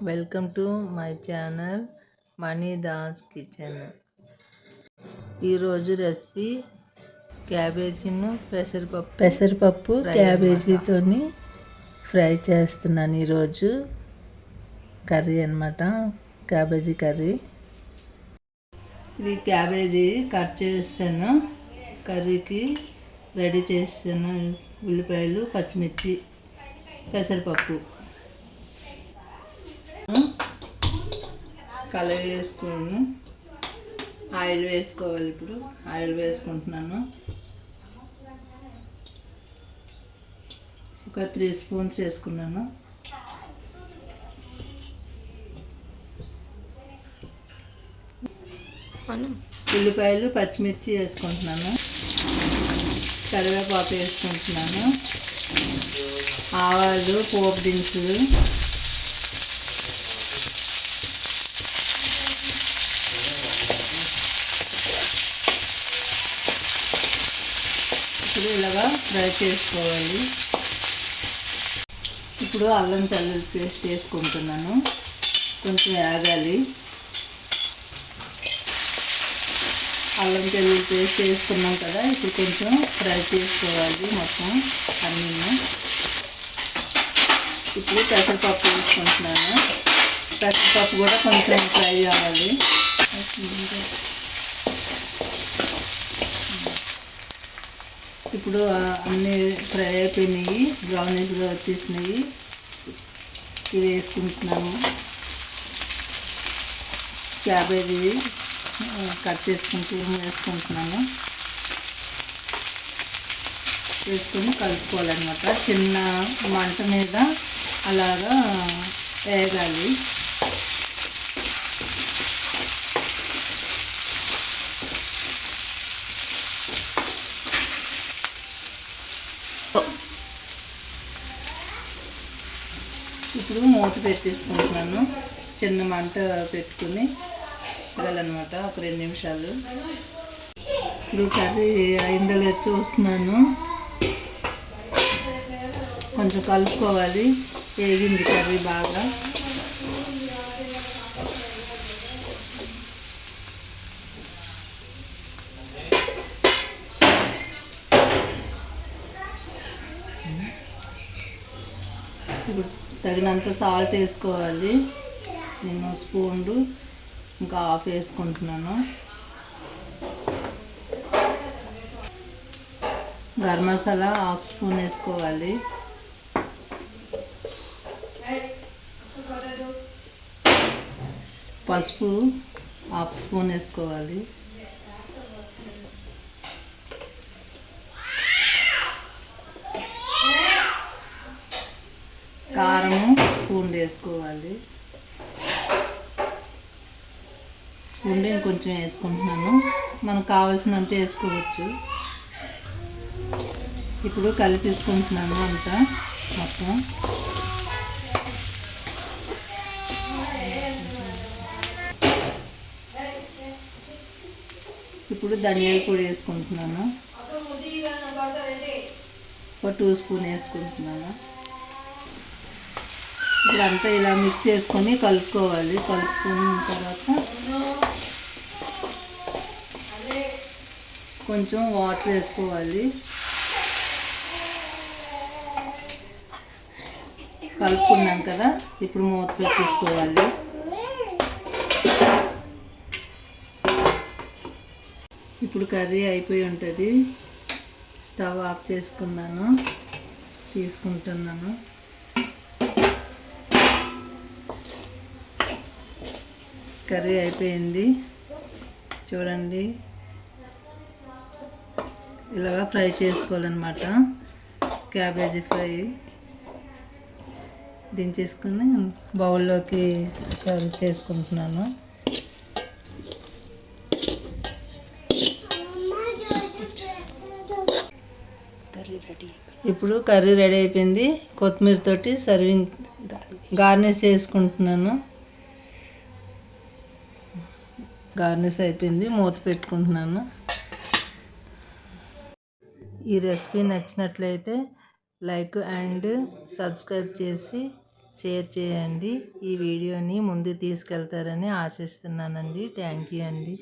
Welcome to my channel money Das kitchen. ఈరోజు recipe క్యాబేజీను పెసరపప్పు క్యాబేజీతోని fry చేస్తున్నాను. ఈరోజు కర్రీ అన్నమాట, క్యాబేజీ కర్రీ. ఇది క్యాబేజీ కట్ చేసాను, కర్రీకి రెడీ చేసాను. ఉల్లిపాయలు, పచ్చిమిర్చి, పెసరపప్పు. కలర్ వేసుకున్నాను, ఆయిల్ వేసుకోవాలి. ఇప్పుడు ఆయిల్ వేసుకుంటున్నాను. ఒక 3 స్పూన్స్ వేసుకున్నాను. ఉల్లిపాయలు, పచ్చిమిర్చి వేసుకుంటున్నాను. కరివేపాకు వేసుకుంటున్నాను. ఆవాలు, పోపు దినుసులు, ఇప్పుడు ఇలాగా ఫ్రై చేసుకోవాలి. ఇప్పుడు అల్లం వెల్లుల్లి పేస్ట్ వేసుకుంటున్నాను. కొంచెం వేగాలి. అల్లం వెల్లుల్లి పేస్ట్ వేసుకున్నాం కదా, ఇప్పుడు కొంచెం ఫ్రై చేసుకోవాలి మొత్తం అన్నీ. ఇప్పుడు పెసరపప్పు వేసుకుంటున్నాను. పెసరపప్పు కూడా కొంచెం ఫ్రై అవ్వాలి. ఇప్పుడు అన్నీ ఫ్రై అయిపోయినాయి, బ్రౌనిష్గా వచ్చేసినాయి. ఇవి వేసుకుంటున్నాము. క్యాబేజీ కట్ వేసుకుంటున్నాను. వేసుకొని కలుపుకోవాలన్నమాట. చిన్న మంట మీద అలాగా వేగాలి. ఇప్పుడు మూత పెట్టేసుకుంటున్నాను. చిన్న మంట పెట్టుకుని ఇవ్వాలన్నమాట ఒక 2 నిమిషాలు. ఇప్పుడు కర్రీ అయిందో లేదో చూస్తున్నాను. కొంచెం కలుపుకోవాలి. వేగింది కర్రీ బాగా. ఇప్పుడు తగినంత సాల్ట్ వేసుకోవాలి. నేను స్పూన్లు ఇంకా హాఫ్ వేసుకుంటున్నాను. గరం మసాలా హాఫ్ స్పూన్ వేసుకోవాలి. పసుపు హాఫ్ స్పూన్ వేసుకోవాలి. కారం స్పూన్ వేసుకోవాలి. స్పూన్ ఇంకొంచెం వేసుకుంటున్నాను. మనకు కావాల్సినంత వేసుకోవచ్చు. ఇప్పుడు కలిపేసుకుంటున్నాను అంతా మొత్తం. ఇప్పుడు ధనియాల పొడి వేసుకుంటున్నాను. ఒక 2 స్పూన్ వేసుకుంటున్నాను. ఇప్పుడు అంతా ఇలా మిక్స్ చేసుకొని కలుపుకోవాలి. కలుపుకున్న తర్వాత కొంచెం వాటర్ వేసుకోవాలి. కలుపుకున్నాం కదా, ఇప్పుడు మూత పెట్టేసుకోవాలి. ఇప్పుడు కర్రీ అయిపోయి ఉంటుంది. స్టవ్ ఆఫ్ చేసుకున్నాను, తీసుకుంటున్నాను. కర్రీ అయిపోయింది చూడండి. ఇలాగా ఫ్రై చేసుకోవాలన్నమాట, క్యాబేజీ ఫ్రై. దించేసుకొని బౌల్లోకి సర్వ్ చేసుకుంటున్నాను. ఇప్పుడు కర్రీ రెడీ అయిపోయింది. కొత్తిమీర తోటి సర్వింగ్ గార్నిష్ చేసుకుంటున్నాను. గార్నిష్ అయిపోయింది. మూత పెట్టుకుంటున్నాను. ఈ రెసిపీ నచ్చినట్లయితే లైక్ అండ్ సబ్స్క్రైబ్ చేసి షేర్ చేయండి. ఈ వీడియోని ముందుకు తీసుకెళ్తారని ఆశిస్తున్నానండి. థ్యాంక్ యూ అండి.